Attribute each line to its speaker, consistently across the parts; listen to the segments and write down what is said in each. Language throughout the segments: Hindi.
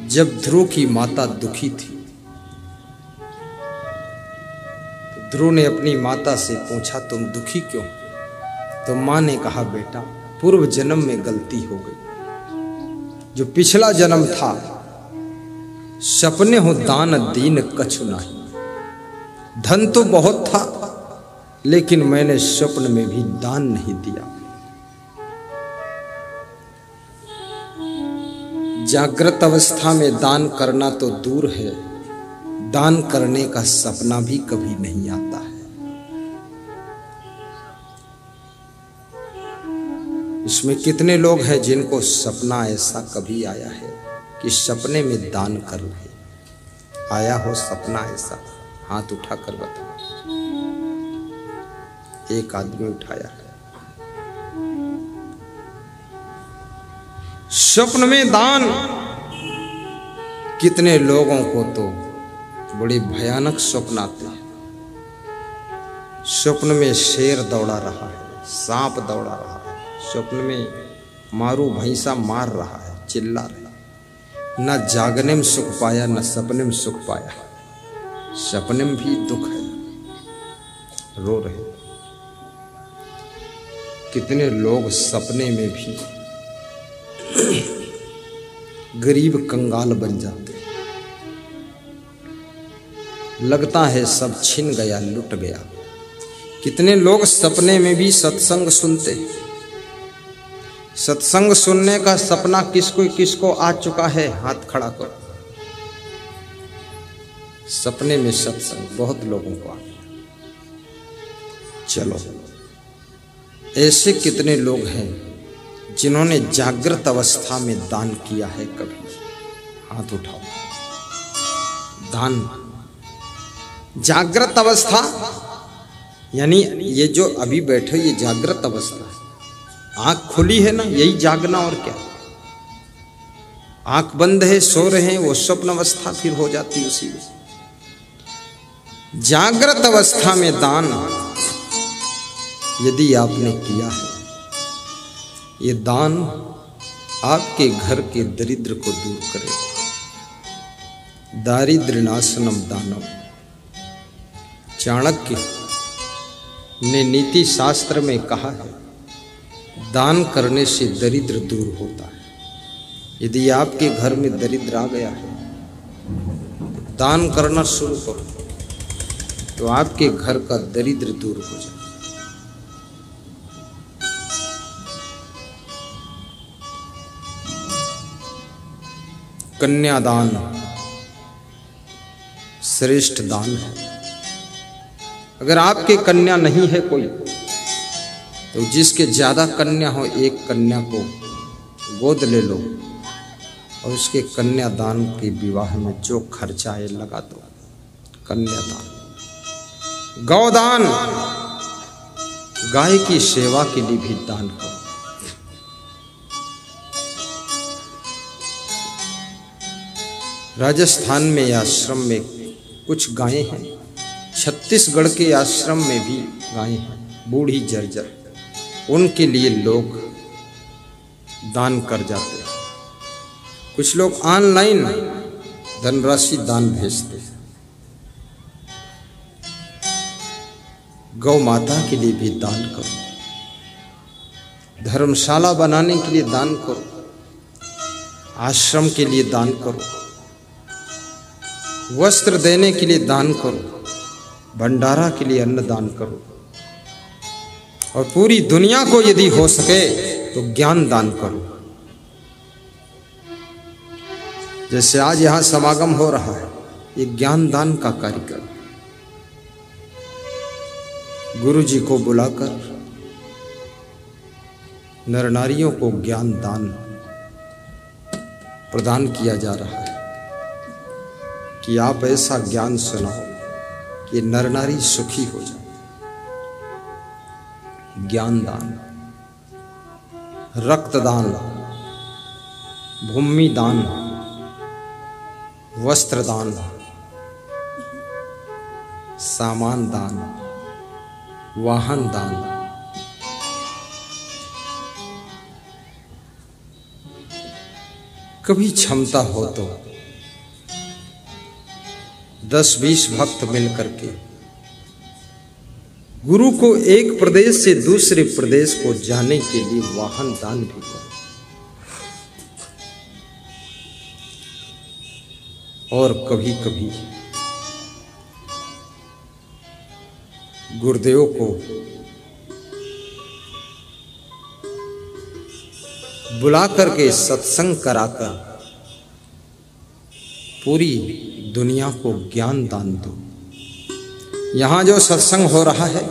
Speaker 1: जब ध्रुव की माता दुखी थी तो ध्रुव ने अपनी माता से पूछा, तुम दुखी क्यों? तो मां ने कहा, बेटा पूर्व जन्म में गलती हो गई। जो पिछला जन्म था, सपने हो दान दीन कछु नहीं। धन तो बहुत था, लेकिन मैंने स्वप्न में भी दान नहीं दिया। जागृत अवस्था में दान करना तो दूर है, दान करने का सपना भी कभी नहीं आता है। इसमें कितने लोग हैं जिनको सपना ऐसा कभी आया है कि सपने में दान कर रहे? आया हो सपना ऐसा? हाथ उठा कर बताओ। एक आदमी उठाया है। स्वप्न में दान कितने लोगों को तो बड़े भयानक स्वप्न आते हैं। स्वप्न में शेर दौड़ा रहा है, सांप दौड़ा रहा है, स्वप्न में मारू भैंसा मार रहा है, चिल्ला रहा है। न जागने में सुख पाया, न सपने में सुख पाया। सपने में भी दुख है, रो रहे। कितने लोग सपने में भी गरीब कंगाल बन जाते, लगता है सब छिन गया, लुट गया। कितने लोग सपने में भी सत्संग सुनते। सत्संग सुनने का सपना किसको किसको आ चुका है? हाथ खड़ा करो। सपने में सत्संग बहुत लोगों को आ गया। चलो, ऐसे कितने लोग हैं जिन्होंने जागृत अवस्था में दान किया है? कभी हाथ उठाओ। दान जागृत अवस्था यानी ये जो अभी बैठे, ये जागृत अवस्था है। आंख खुली है ना, यही जागना और क्या। आंख बंद है, सो रहे हैं, वो स्वप्न अवस्था फिर हो जाती उसी में। जागृत अवस्था में दान यदि आपने किया है, ये दान आपके घर के दरिद्र को दूर करेगा। दारिद्र्य नाशनम दानम। चाणक्य ने नीति शास्त्र में कहा है, दान करने से दरिद्र दूर होता है। यदि आपके घर में दरिद्र आ गया है, दान करना शुरू करो तो आपके घर का दरिद्र दूर हो जाए। कन्यादान श्रेष्ठ दान है। अगर आपके कन्या नहीं है कोई, तो जिसके ज्यादा कन्या हो, एक कन्या को गोद ले लो और उसके कन्यादान के विवाह में जो खर्चा है लगा दो। कन्यादान। गौदान, गाय की सेवा के लिए भी दान करो। राजस्थान में आश्रम में कुछ गायें हैं, छत्तीसगढ़ के आश्रम में भी गायें हैं, बूढ़ी जर्जर। उनके लिए लोग दान कर जाते हैं। कुछ लोग ऑनलाइन धनराशि दान भेजते हैं। गौ माता के लिए भी दान करो। धर्मशाला बनाने के लिए दान करो। आश्रम के लिए दान करो। वस्त्र देने के लिए दान करो। भंडारा के लिए अन्न दान करो। और पूरी दुनिया को यदि हो सके तो ज्ञान दान करो। जैसे आज यहां समागम हो रहा है, ये ज्ञान दान का कार्यक्रम। गुरु जी को बुलाकर नर नारियों को ज्ञान दान प्रदान किया जा रहा है कि आप ऐसा ज्ञान सुनाओ कि नर नारी सुखी हो जाए। ज्ञान दान, रक्तदान, भूमि दान, वस्त्र दान, सामान दान, वाहन दान, कभी क्षमता हो तो 10-20 भक्त मिलकर के गुरु को एक प्रदेश से दूसरे प्रदेश को जाने के लिए वाहन दान भी करो। और कभी कभी गुरुदेव को बुला करके सत्संग कराकर पूरी दुनिया को ज्ञान दान दो। यहाँ जो सत्संग हो रहा है,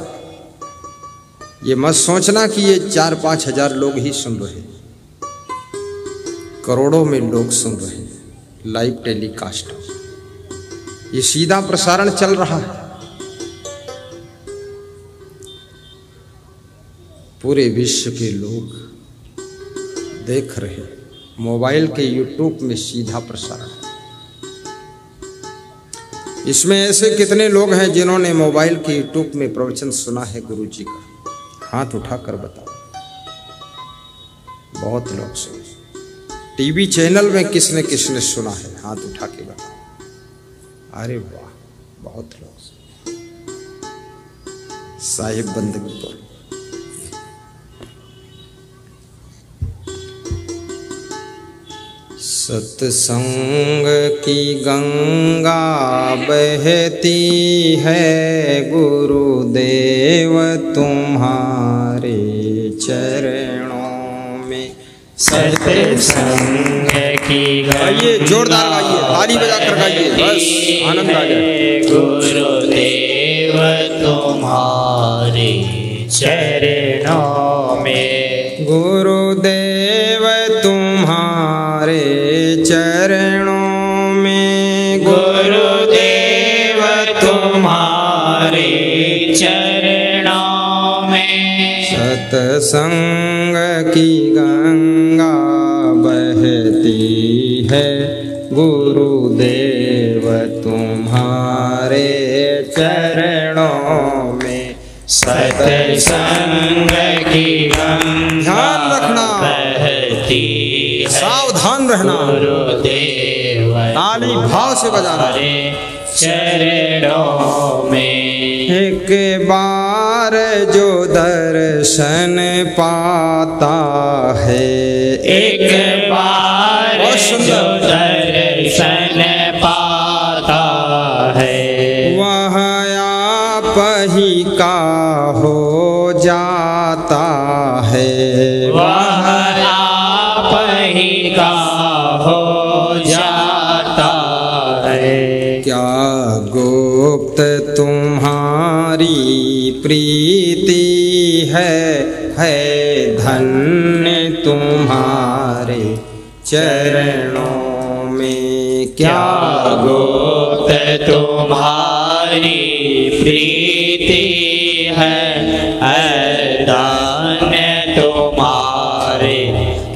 Speaker 1: ये मत सोचना कि ये 4-5 हजार लोग ही सुन रहे हैं, करोड़ों में लोग सुन रहे हैं। लाइव टेलीकास्ट, ये सीधा प्रसारण चल रहा है। पूरे विश्व के लोग देख रहे हैं, मोबाइल के यूट्यूब में सीधा प्रसारण। इसमें ऐसे कितने लोग हैं जिन्होंने मोबाइल के यूट्यूब में प्रवचन सुना है गुरु जी का? हाथ उठाकर बताओ। बहुत लोग सुने। टीवी चैनल में किसने किसने सुना है? हाथ उठा के बताओ। अरे वाह, बहुत लोग सुने। साहिब बंदगी बोलो। सत्संग की गंगा बहती है, गुरुदेव तुम्हारे चरणों में।
Speaker 2: सत्संग की
Speaker 1: गाइए, जोरदार गाइए, ताली बजाकर गाइए, बस आनंद आ जाए।
Speaker 2: गुरुदेव तुम्हारे चरणों में,
Speaker 1: गुरुदेव तुम्हारे चरणों में,
Speaker 2: गुरुदेव तुम्हारे चरणों में।
Speaker 1: सत्संग की गंगा बहती है, गुरुदेव तुम्हारे चरणों में।
Speaker 2: सत्संग की गंगा बहती है,
Speaker 1: सावधान रहना,
Speaker 2: गुरुदेव
Speaker 1: ताली भाव से बजाना।
Speaker 2: चरणों में
Speaker 1: एक बार जो दर्शन पाता है,
Speaker 2: एक बार जो दर्शन पाता है,
Speaker 1: वह आप ही का हो जाता है,
Speaker 2: वह आप ही का हो जाता है।
Speaker 1: क्या गुप्त तुम्हारी प्रीति है धन्य तुम्हारे चरणों में।
Speaker 2: क्या गुप्त तुम्हारी प्रीति है, धन्य तुम्हारे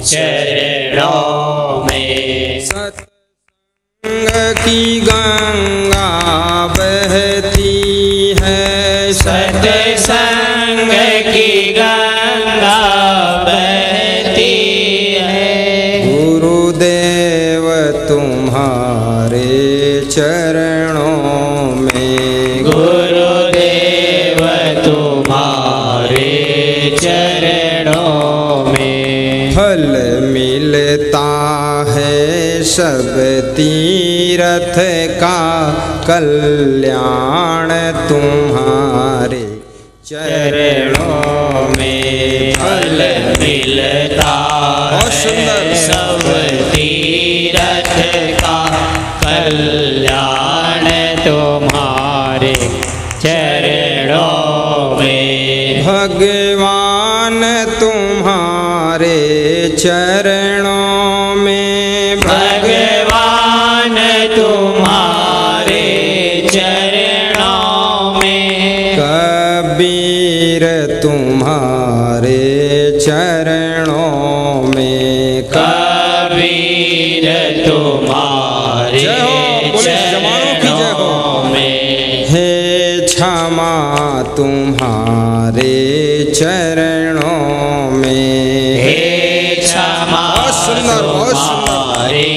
Speaker 2: चरणों में।
Speaker 1: सत्संग की गंगा बहती है,
Speaker 2: सत्संग की गंगा बहती है,
Speaker 1: गुरुदेव तुम्हारे चरणों में,
Speaker 2: गुरुदेव तुम्हारे चरणों में।
Speaker 1: फल मिलता है सब तीर्थ का, कल्याण तुम्हारे चरणों में।
Speaker 2: फल मिलता है सब तीर्थ का, कल्याण तुम्हारे चरणों में।
Speaker 1: भगवान तुम्हारे चरणों में,
Speaker 2: भगवान तुम्हारे चरणों में।
Speaker 1: कबीर तुम्हारे चरणों में,
Speaker 2: कबीर तुम्हारे चरणों में।
Speaker 1: हे क्षमा तुम्हारे चरणों में,
Speaker 2: हे क्षमा तुम्हारे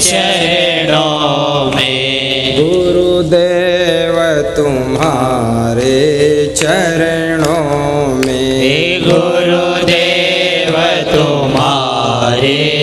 Speaker 2: चरणों में।
Speaker 1: गुरुदेव तुम्हारे चरणों में,
Speaker 2: गुरुदेव तुम्हारे